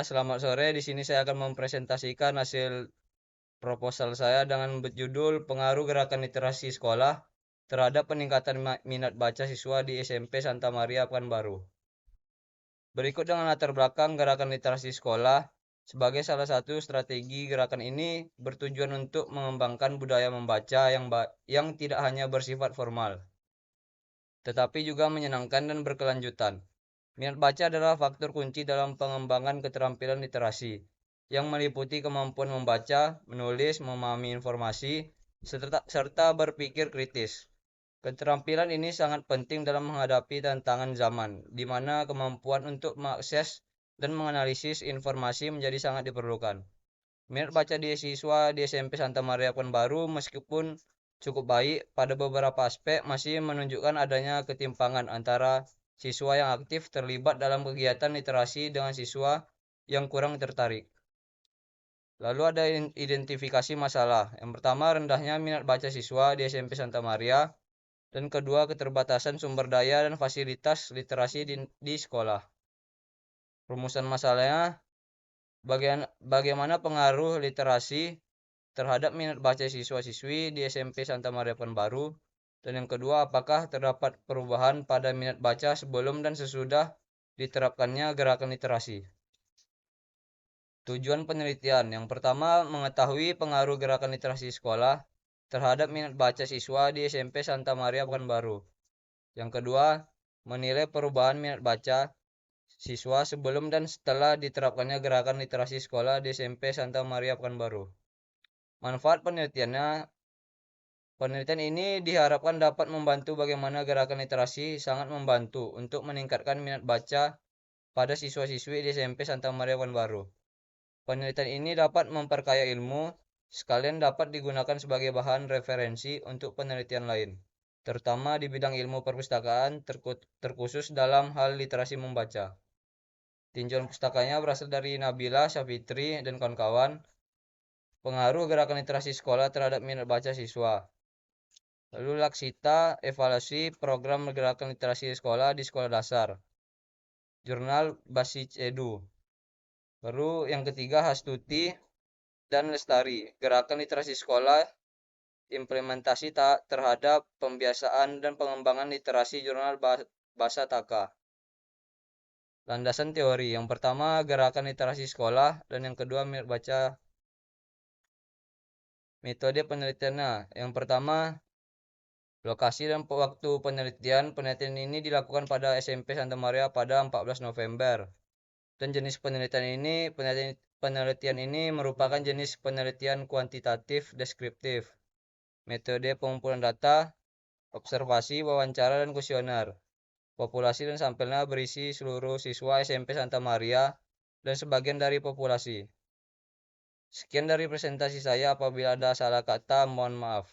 selamat sore. Di sini saya akan mempresentasikan hasil proposal saya dengan berjudul Pengaruh Gerakan Literasi Sekolah terhadap peningkatan minat baca siswa di SMP Santa Maria Pekanbaru. Berikut dengan latar belakang gerakan literasi sekolah. Sebagai salah satu strategi, gerakan ini bertujuan untuk mengembangkan budaya membaca yang tidak hanya bersifat formal, tetapi juga menyenangkan dan berkelanjutan. Minat baca adalah faktor kunci dalam pengembangan keterampilan literasi, yang meliputi kemampuan membaca, menulis, memahami informasi, serta berpikir kritis. Keterampilan ini sangat penting dalam menghadapi tantangan zaman, di mana kemampuan untuk mengakses dan menganalisis informasi menjadi sangat diperlukan. Minat baca di siswa di SMP Santa Maria Pekanbaru meskipun cukup baik, pada beberapa aspek masih menunjukkan adanya ketimpangan antara siswa yang aktif terlibat dalam kegiatan literasi dengan siswa yang kurang tertarik. Lalu ada identifikasi masalah. Yang pertama, rendahnya minat baca siswa di SMP Santa Maria. Dan kedua, keterbatasan sumber daya dan fasilitas literasi di sekolah. Rumusan masalahnya, bagaimana pengaruh literasi terhadap minat baca siswa-siswi di SMP Santa Maria Pekanbaru. Dan yang kedua, apakah terdapat perubahan pada minat baca sebelum dan sesudah diterapkannya gerakan literasi. Tujuan penelitian. Yang pertama, mengetahui pengaruh gerakan literasi sekolah terhadap minat baca siswa di SMP Santa Maria Pekanbaru. Yang kedua, menilai perubahan minat baca siswa sebelum dan setelah diterapkannya gerakan literasi sekolah di SMP Santa Maria Pekanbaru. Manfaat penelitiannya, penelitian ini diharapkan dapat membantu bagaimana gerakan literasi sangat membantu untuk meningkatkan minat baca pada siswa-siswi di SMP Santa Maria Pekanbaru. Penelitian ini dapat memperkaya ilmu, sekalian dapat digunakan sebagai bahan referensi untuk penelitian lain, terutama di bidang ilmu perpustakaan terkhusus dalam hal literasi membaca. Tinjauan pustakanya berasal dari Nabila Syafitri dan kawan-kawan. Pengaruh gerakan literasi sekolah terhadap minat baca siswa. Lalu Laksita, evaluasi program gerakan literasi sekolah di sekolah dasar. Jurnal Basis Edu. Baru yang ketiga, Hastuti dan Lestari, gerakan literasi sekolah, implementasi terhadap pembiasaan dan pengembangan literasi jurnal bahasa Taka. Landasan teori, yang pertama gerakan literasi sekolah dan yang kedua minat baca. Metode penelitiannya, yang pertama lokasi dan waktu penelitian. Penelitian ini dilakukan pada SMP Santa Maria pada 14 November. Dan jenis penelitian ini merupakan jenis penelitian kuantitatif deskriptif. Metode pengumpulan data, observasi, wawancara, dan kuesioner. Populasi dan sampelnya berisi seluruh siswa SMP Santa Maria dan sebagian dari populasi. Sekian dari presentasi saya, apabila ada salah kata mohon maaf.